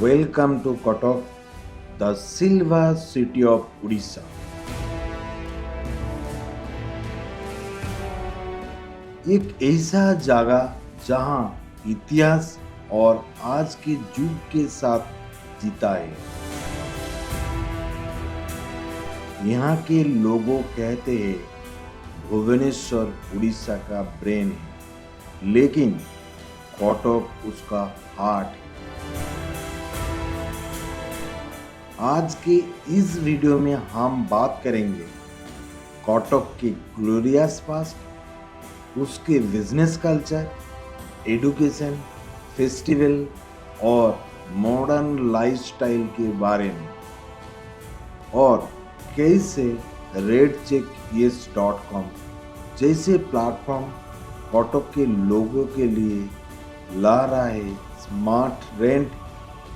Welcome to Kotok, the Silver City of Odisha. एक ऐसा जगह जहां इतिहास और आज के युग के साथ जीता है। यहाँ के लोगों कहते हैं भुवनेश्वर उड़ीसा का ब्रेन है, लेकिन कोटक उसका हार्ट है। आज के इस वीडियो में हम बात करेंगे कोटक के ग्लोरियस पास्ट, उसके बिजनेस कल्चर, एजुकेशन, फेस्टिवल और मॉडर्न लाइफस्टाइल के बारे में, और कैसे redcheckyes.com जैसे प्लेटफॉर्म कोटक के लोगों के लिए ला रहा है स्मार्ट रेंट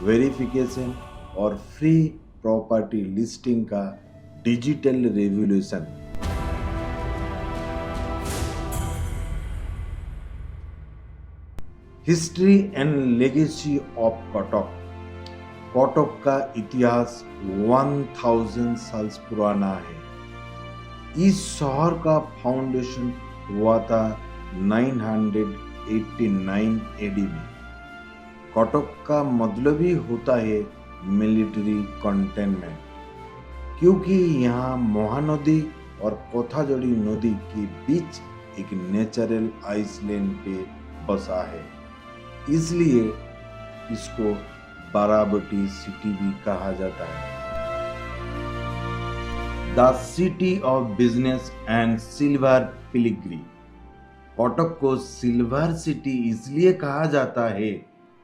वेरिफिकेशन और फ्री प्रॉपर्टी लिस्टिंग का digital revolution. History and legacy of Kotak. Kotak का इतिहास 1000 साल पुराना है। इस शहर का फाउंडेशन हुआ था 989 एडी में। कोटक का मतलब ही होता है मिलिट्री कंटेनमेंट, क्योंकि यहाँ महानदी और कोथाजड़ी नदी के बीच एक नेचुरल आइसलैंड पे बसा है, इसलिए इसको बाराबटी सिटी भी कहा जाता है। The city of business and silver filigree. Cuttack को सिल्वर सिटी इसलिए कहा जाता है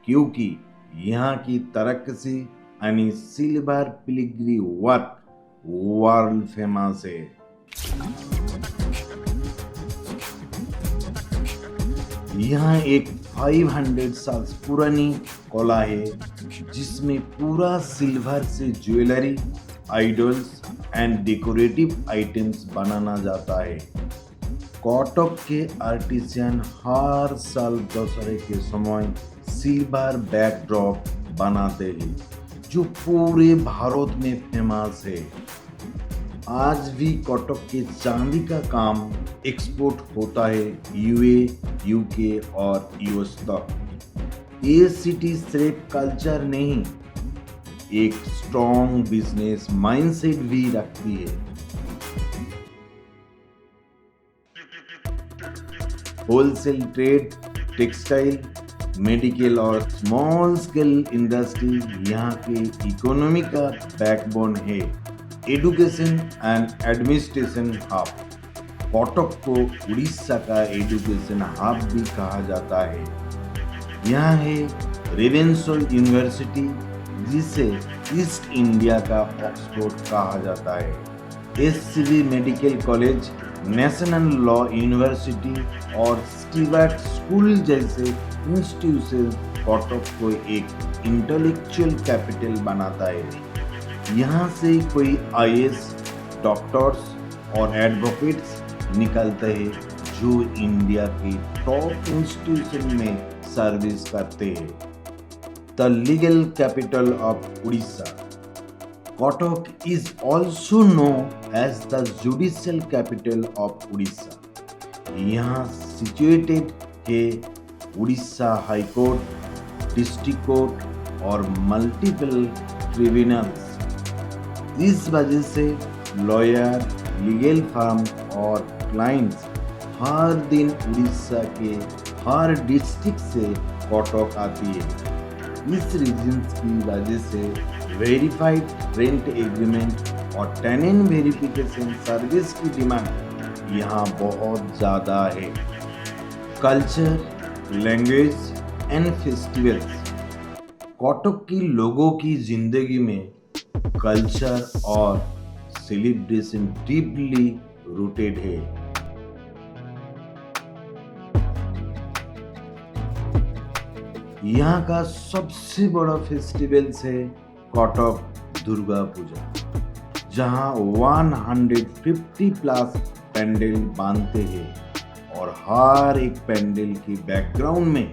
क्योंकि यहाँ की तरक्की यानी सिल्वर पिलिग्री वर्क वर्ल्ड फेमस है। यहाँ एक 500 साल पुरानी कला है जिसमें पूरा सिल्वर से jewellery, idols and decorative items बनाना जाता है। कोटक के आर्टिसियन हर साल दशहरे के समय सिल्वर बैकड्रॉप बनाते हैं जो पूरे भारत में फेमस है। आज भी कोटक के चांदी का काम एक्सपोर्ट होता है यूए, यूके और यूएस तक। ये सिटी सिर्फ कल्चर नहीं, एक स्ट्रॉन्ग बिजनेस माइंडसेट भी रखती है। होलसेल ट्रेड, टेक्सटाइल, मेडिकल और स्मॉल स्केल इंडस्ट्री यहाँ के इकोनॉमी का बैकबोन है। Education and administration hub. Kotak को उड़ीसा का एजुकेशन हब भी कहा जाता है। यहाँ है रेवेन्सॉल यूनिवर्सिटी, जिसे ईस्ट इंडिया का ऑक्सफोर्ड कहा जाता है। SCB medical college, national law university और स्टीवर्ट स्कूल जैसे इंस्टीट्यूशन कोटक को एक इंटेलेक्चुअल कैपिटल बनाता है। यहाँ से कोई आईएएस, डॉक्टर्स और एडवोकेट्स निकलते हैं जो इंडिया के टॉप इंस्टीट्यूशन में सर्विस करते हैं। The legal capital of Orissa. Cuttack is also known as the judicial capital of Orissa. यहाँ सिचुएटेड है Orissa high court, district court और मल्टीपल ट्रिब्यूनल्स। इस वजह से लॉयर, लीगल फर्म और क्लाइंट्स हर दिन उड़ीसा के हर डिस्ट्रिक्ट से कोटक आती है। इस रीजंस की वजह से वेरीफाइड रेंट एग्रीमेंट और टेनेंट वेरिफिकेशन सर्विस की डिमांड यहाँ बहुत ज़्यादा है। Culture, language and festivals. Kotak की लोगों की जिंदगी में कल्चर और सेलिब्रेशन डीपली रूटेड है। यहाँ का सबसे बड़ा फेस्टिवल है कोटक दुर्गा पूजा, जहाँ 150 प्लस पेंडल बांधते हैं और हर एक पेंडल की बैकग्राउंड में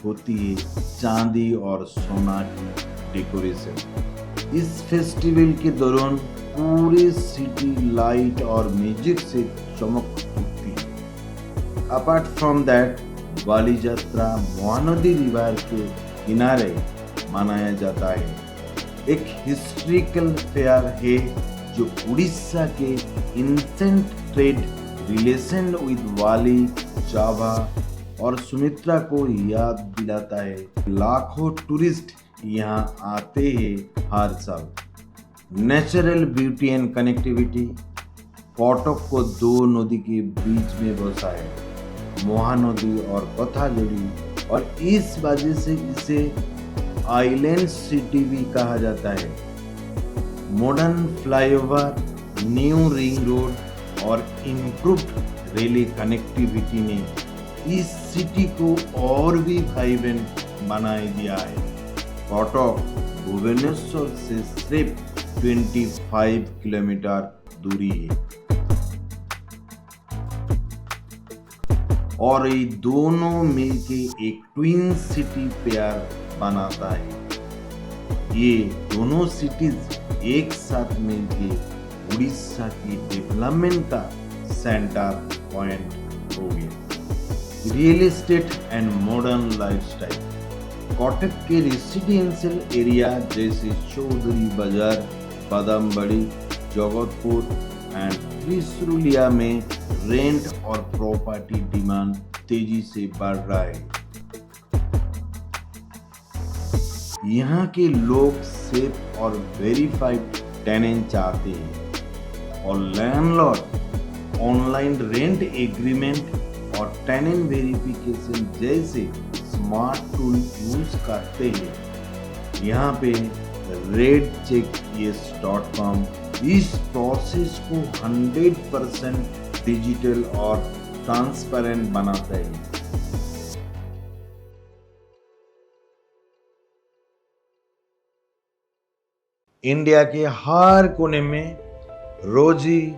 होती है चांदी और सोना की डेकोरेशन। इस फेस्टिवल के दौरान पूरी सिटी लाइट और म्यूजिक से चमक उठती है। अपार्ट फ्रॉम दैट, वाली यात्रा महानदी रिवर के किनारे मनाया जाता है। एक हिस्ट्रिकल फेयर है जो उड़ीसा के इंसेंट ट्रेड रिलेशन विद वाली, जावा और सुमित्रा को याद दिलाता है। लाखों टूरिस्ट यहाँ आते हैं हर साल। Natural beauty and connectivity, Cuttack को दो नदी के बीच में बसा है, महानदी और कथाजोड़ी, और इस वजह से इसे आइलैंड सिटी भी कहा जाता है। Modern flyover, new ring road और इम्प्रूव्ड रेल कनेक्टिविटी ने इस सिटी को और भी वाइब्रेंट बना दिया है। कटक भुवनेश्वर से सिर्फ 25 किलोमीटर दूरी है और ये दोनों मिलके एक ट्विन सिटी पेयर बनाता है। ये दोनों सिटीज एक साथ मिलके उड़ीसा की डेवलपमेंट का सेंटर पॉइंट हो गया। Real estate and modern lifestyle, Cuttack के रेसिडेंशियल एरिया जैसे चौधरी बाजार, बादामबाड़ी, जगतपुर एंड त्रिशूलिया में रेंट और प्रॉपर्टी डिमांड तेजी से बढ़ रहा है। यहाँ के लोग सेफ और वेरीफाइड टेनेंट चाहते हैं और लैंडलॉर्ड ऑनलाइन रेंट एग्रीमेंट और टेनेंट वेरिफिकेशन जैसे स्मार्ट टूल यूज करते हैं। यहाँ पे redcheckyes.com इस प्रोसेस को 100% डिजिटल और ट्रांसपेरेंट बनाता है। इंडिया के हर कोने में रोज ही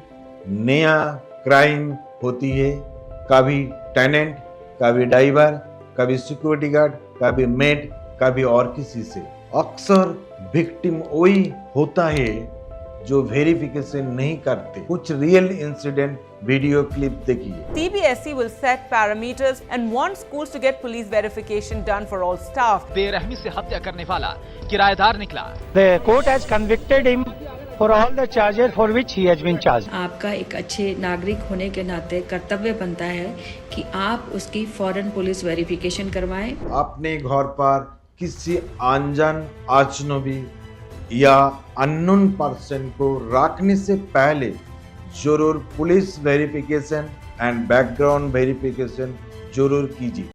नया क्राइम होती है। कभी टेनेंट, कभी ड्राइवर, कभी सिक्योरिटी गार्ड, कभी मेड, कभी और किसी से। अक्सर विक्टिम वही होता है जो वेरिफिकेशन नहीं करते। कुछ रियल इंसिडेंट वीडियो क्लिप देखिए। CBSE will set parameters and wants schools to get police verification done for all staff. बेरहमी से हत्या करने वाला किराएदार निकला। The court has convicted him for all the charges for which he has been charged. आपका एक अच्छे नागरिक होने के नाते कर्तव्य बनता है कि आप उसकी फौरन पुलिस वेरिफिकेशन करवाएं। अपने घर पर किसी अनजान अजनबी या अननोन पर्सन को रखने से पहले जरूर police verification and background verification जरूर कीजिए।